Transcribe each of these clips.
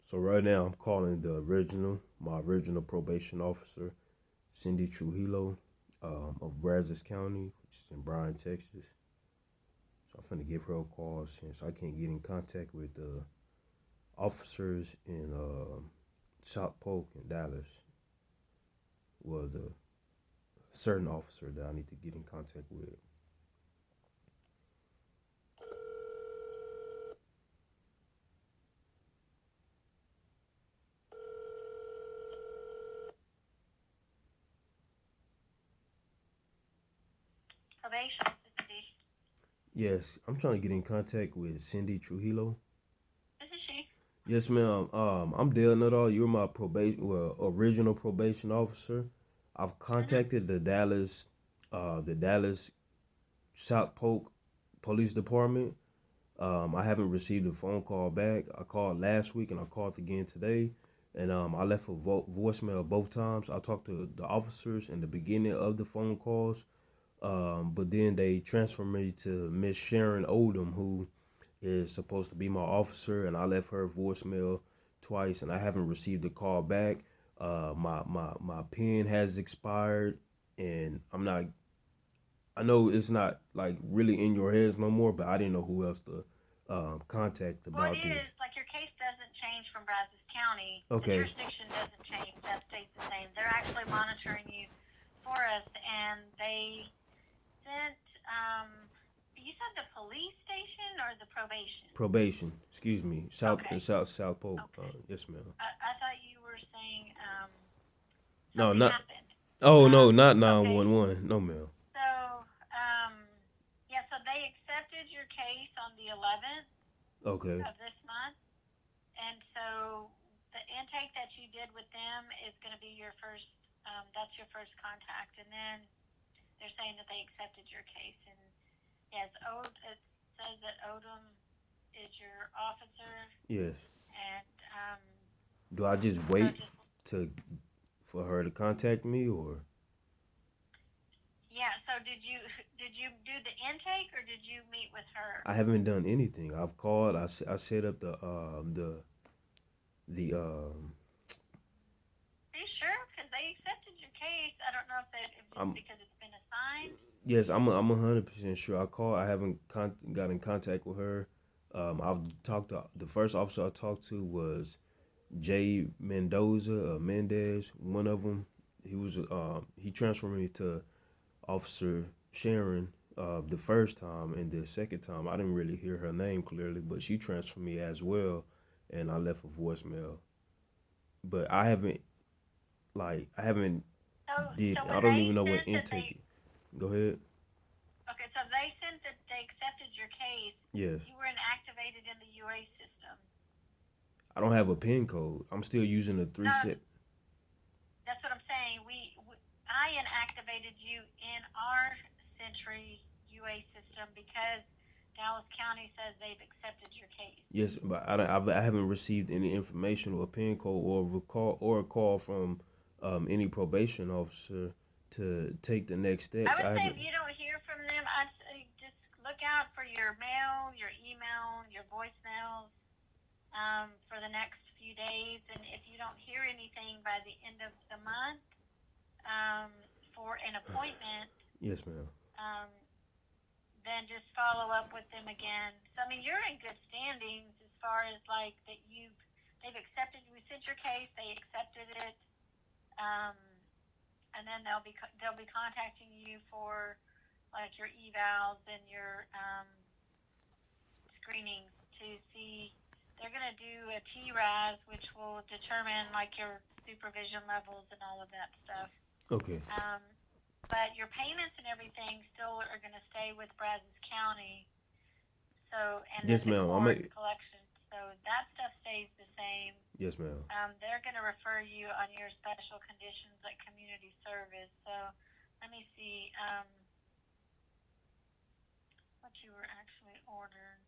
So right now I'm calling my original probation officer, Cindy Trujillo, of Brazos County, which is in Bryan, Texas. So I'm finna give her a call since I can't get in contact with the officers in South Polk and Dallas. Well, the certain officer that I need to get in contact with. Probation, Cindy. Yes, I'm trying to get in contact with Cindy Trujillo. This is she. Yes, ma'am. I'm Dale Nuttall. You're my original probation officer. I've Mhm. contacted the Dallas South Polk Police Department. I haven't received a phone call back. I called last week and I called again today, and I left a voicemail both times. I talked to the officers in the beginning of the phone calls, but then they transferred me to Miss Sharon Odom, who is supposed to be my officer, and I left her voicemail twice, and I haven't received a call back. My pen has expired, and I'm not. I know it's not like really in your heads no more, but I didn't know who else to contact Well, it about this. is like your case doesn't change from Brazos County. The Okay, jurisdiction doesn't change. That stays the same. They're actually monitoring you for us, and they sent. You said the police station or the probation? probation. Excuse me, Okay. South Polk. Okay. Yes, ma'am. I thought you were saying No, something not. happened. Oh no, not Okay. 911. No, ma'am. So yeah. So they accepted your case on the 11th Okay. of this month. And so the intake that you did with them is going to be your first. That's your first contact, and then they're saying that they accepted your case. And yes, it says that Odom is your officer, Yes. and Do I just so wait just to for her to contact me, or yeah. So did you do the intake or did you meet with her? I haven't done anything? I've called. I set up the Are you sure? Because they accepted your case. I don't know if just I'm because it's been assigned. yes, I'm 100% sure. I called. I haven't got in contact with her. I've talked to the first officer I talked to was Jay Mendoza, Mendez. One of them. He transferred me to Officer Sharon the first time, and the second time I didn't really hear her name clearly, but she transferred me as well, and I left a voicemail. But I haven't So did so I when don't they even know what sent that intake they is. Go ahead. Okay, so they sent that they accepted your case. Yes. You were inactivated in the UA system. I don't have a pin code. I'm still using the three No, set. that's what I'm saying. I inactivated you in our Century UA system because Dallas County says they've accepted your case. Yes, but I haven't received any information or pin code or a call from any probation officer to take the next I steps. would I say haven't. if you don't hear from them, I'd say just look out for your mail, your email, your voicemails for the next few days. And if you don't hear anything by the end of the month um, for an appointment, Yes, ma'am. um, then just follow up with them again. So I mean, you're in good standings as far as like that they've accepted. We sent your case, they accepted it, um, and then they'll be contacting you for like your evals and your screenings to see. They're gonna do a TRAS, which will determine like your supervision levels and all of that stuff. Okay. Um, but your payments and everything still are going to stay with Brazos County. So, and then Yes, the ma'am. court collection. So that stuff stays the same. Yes, ma'am. They're going to refer you on your special conditions like community service. So let me see what you were actually ordered.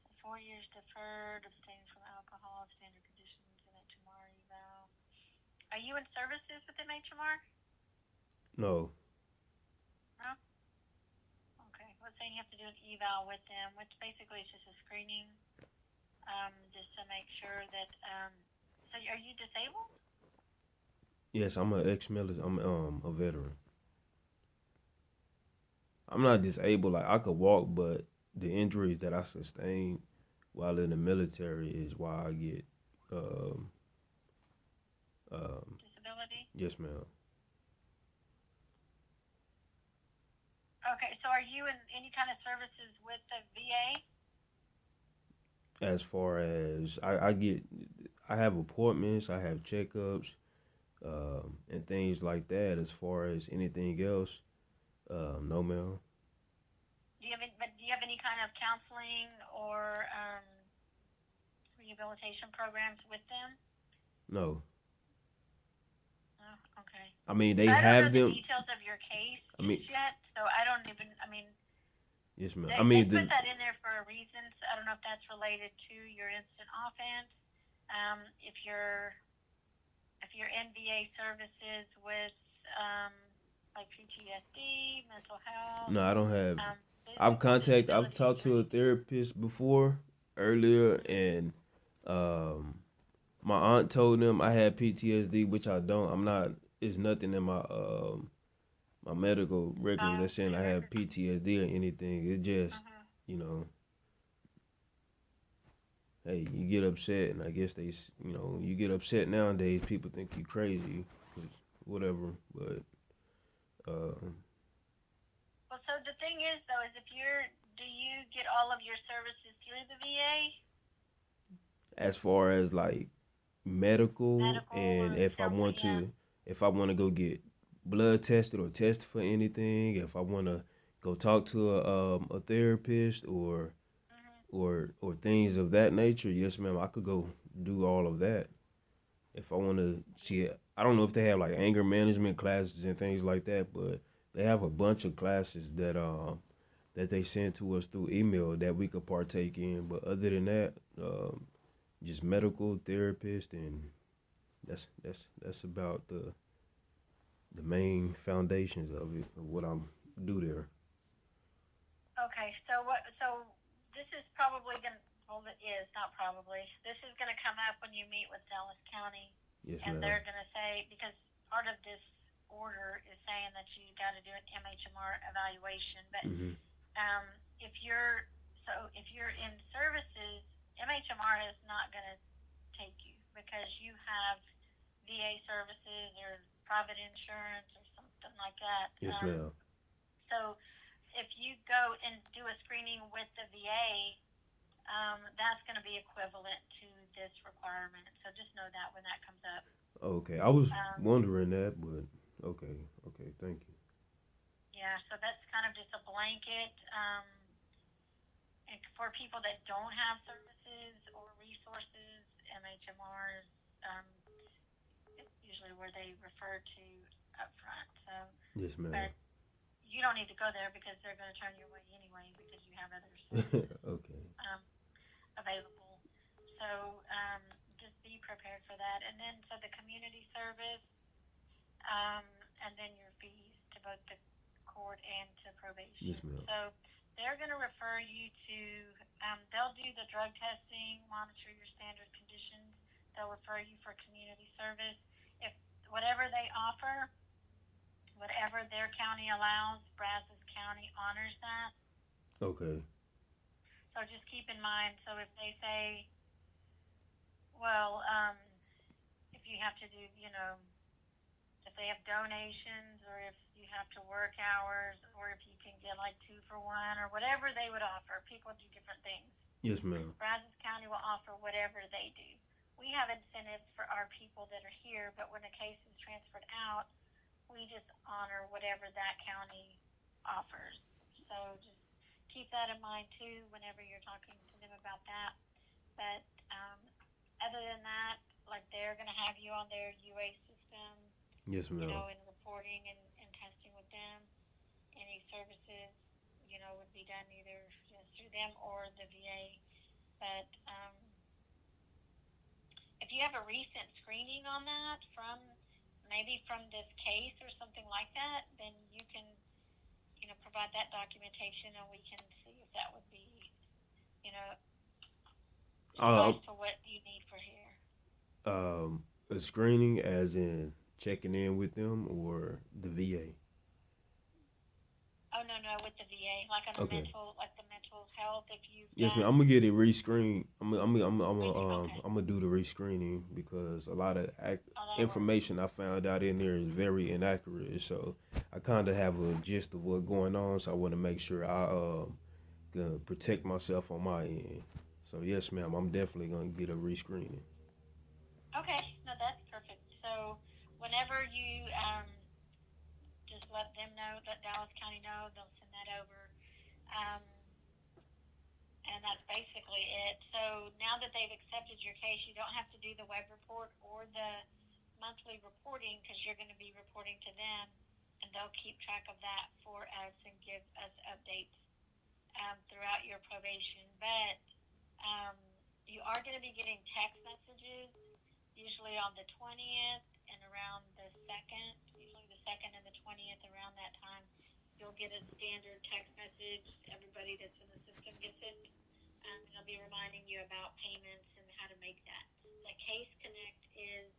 So 4 years deferred, abstain from alcohol, standard conditions, and HMR eval. Are you in services with MHMR? No. No? Okay. Well, saying you have to do an eval with them, which basically is just a screening, just to make sure that, so are you disabled? Yes, I'm an ex-military. I'm a veteran. I'm not disabled. Like I could walk, but the injuries that I sustained while in the military is why I get. Um, um, Disability? yes, ma'am. Okay, so are you in any kind of services with the VA? As far as I get, I have appointments. I have checkups. And things like that. As far as anything else, no, ma'am. Do you have any kind of counseling or rehabilitation programs with them? No. Oh, okay. I mean, So they I don't know have the them. details of your case I just mean, yet, so I don't even. I mean, yes, ma'am. I they mean, put the that in there for a reason. So I don't know if that's related to your instant offense. If you're in VA services with like PTSD, mental health, no, I don't have. physical I've disabilities, talked or to a anything. therapist before earlier, Mm-hmm. and my aunt told them I had PTSD, which I don't. I'm not. It's nothing in my medical records File that's saying your I have record. PTSD or anything. It's just Mm-hmm. you know hey, you get upset, and I guess you get upset nowadays. People think you crazy, 'cause whatever. But uh, Well, so the thing is, though, is do you get all of your services through the VA, as far as like medical, medical and or counseling? Yeah. if I want to go get blood tested or tested for anything, if I want to go talk to a therapist Mhm. or things of that nature, yes, ma'am, I could go do all of that. If I want to see, I don't know if they have like anger management classes and things like that, but they have a bunch of classes that they send to us through email that we could partake in. But other than that, just medical therapist, and that's about the main foundations of it, of what I'm do there. Okay. So what? So this is probably going to. Well, it is not probably. This is going to come up when you meet with Dallas County, Yes, and ma'am. they're going to say because part of this order is saying that you got to do an MHMR evaluation, but Hmm. um, if you're if you're in services, MHMR is not going to take you because you have VA services or private insurance or something like that. Yes, ma'am. So if you go and do a screening with the VA, that's going to be equivalent to this requirement. So just know that when that comes up. Okay, I was Um, wondering that, but okay, okay, thank you. yeah, so that's kind of just a blanket. And for people that don't have services or resources, MHMR is usually where they refer to up front. So, Yes, ma'am. but you don't need to go there because they're going to turn you away anyway because you have other services Okay. um, available. So just be prepared for that. And then so the community service, um, and then your fees to both the court and to probation. Yes, ma'am. So they're going to refer you to. They'll do the drug testing, monitor your standard conditions. They'll refer you for community service. If whatever they offer, whatever their county allows, Brazos County honors that. Okay. So just keep in mind. So if they say, well, if you have to do, if they have donations or if you have to work hours or if you can get like 2 for 1 or whatever they would offer, people do different things. Yes, ma'am. Brazos County will offer whatever they do. We have incentives for our people that are here, but when a case is transferred out, we just honor whatever that county offers. So just keep that in mind too whenever you're talking to them about that. But other than that, like they're going to have you on their UA system, Yes, ma'am. and reporting and testing with them. Any services, would be done either through them or the VA. But if you have a recent screening on that from maybe from this case or something like that, provide that documentation, and we can see if that would be, you know, Uh, suffice for what you need for here. a screening, as in checking in with them, or the VA. Oh no, with the VA, like on the Okay. like the mental health, if you've Yes, ma'am. done. I'm gonna get it rescreened. Okay. I'm gonna do the rescreening because a lot of Oh, that'll work. information I found out in there is very inaccurate. So I kind of have a gist of what's going on. So I want to make sure I gonna protect myself on my end. So yes, ma'am. I'm definitely gonna get a rescreening. Okay, no, that's perfect. So whenever you just let them know, let Dallas County know, they'll send that over. Um, and that's basically it. So now that they've accepted your case, you don't have to do the web report or the monthly reporting because you're going to be reporting to them, and they'll keep track of that for us and give us updates throughout your probation. But um, you are going to be getting text messages usually on the 20th and around the 2nd, usually the 2nd and the 20th, around that time. You'll get a standard text message. Everybody that's in the system gets it. And it'll be reminding you about payments and how to make that. The Case Connect is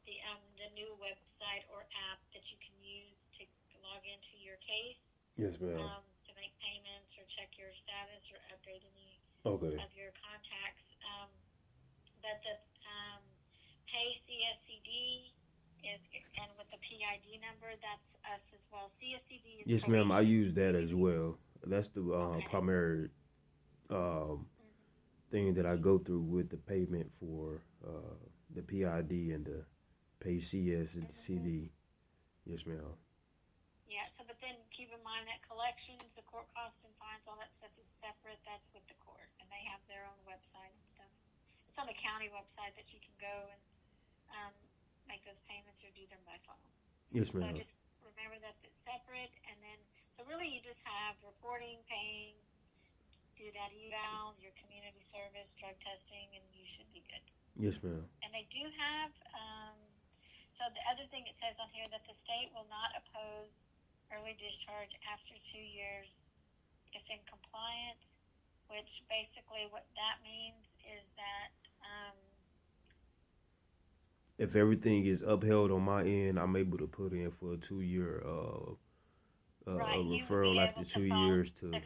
the new website or app that you can use to log into your case Yes, ma'am. to make payments or check your status or update any Okay. of your contacts. But the Pay CSCD is, and with the PID number, that's us as well. CSCD is Yes, ma'am. I probation. use that as well. That's the Okay. primary um, thing that I go through with the payment for the PID and the Pay CS and CD. Yes, ma'am. Yeah. So, but then keep in mind that collections, the court costs and fines, all that stuff is separate. That's with the court, and they have their own website and stuff. It's on the county website that you can go and um, make those payments or do them by phone. Yes, So ma'am. just remember that it's separate, and then so really you just have reporting, paying, do that eval, your community service, drug testing, and you should be good. Yes, ma'am. And they do have. So the other thing it says on here that the state will not oppose early discharge after 2 years if in compliance, which basically what that means is that. If everything is upheld on my end, I'm able to put in for a 2 year a Right, you would referral be after able to two file years to. the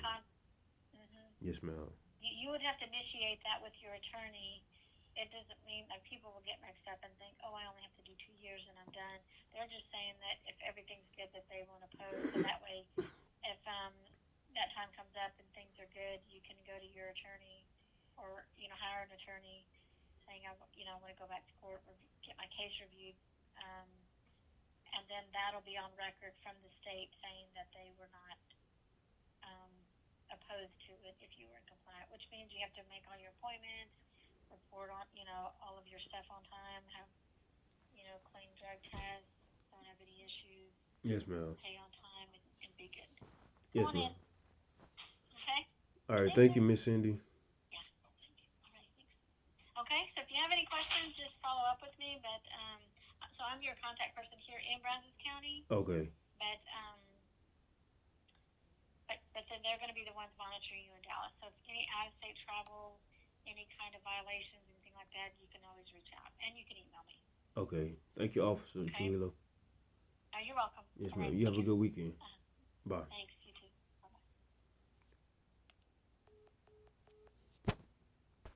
Yes, ma'am. you would have to initiate that with your attorney. It doesn't mean like people will get mixed up and think, oh, I only have to do 2 years and I'm done. They're just saying that if everything's good, that they won't oppose. So that way, if that time comes up and things are good, you can go to your attorney or hire an attorney saying I want to go back to court or get my case reviewed. Um, and then that'll be on record from the state saying that they were not um, opposed to it if you were in compliant, which means you have to make all your appointments, report on, all of your stuff on time, have, clean drug tests, don't have any issues, Yes, ma'am. pay on time, and be good. Go Yes, on ma'am. in. Okay? All right. Thank Thank you. you, Miss Cindy. Yeah. All right, thanks. Okay, so if you have any questions, just follow up with me. But so I'm your contact person here in Brazos County. Okay. But but then they're going to be the ones monitoring you in Dallas. So if any out-of-state travel, any kind of violations, anything like that, you can always reach out, and you can email me. Okay. Thank you, Officer Okay. Trujillo. You're welcome. Yes, All ma'am. right. You Take have a care. good weekend. Uh, Bye. Thanks.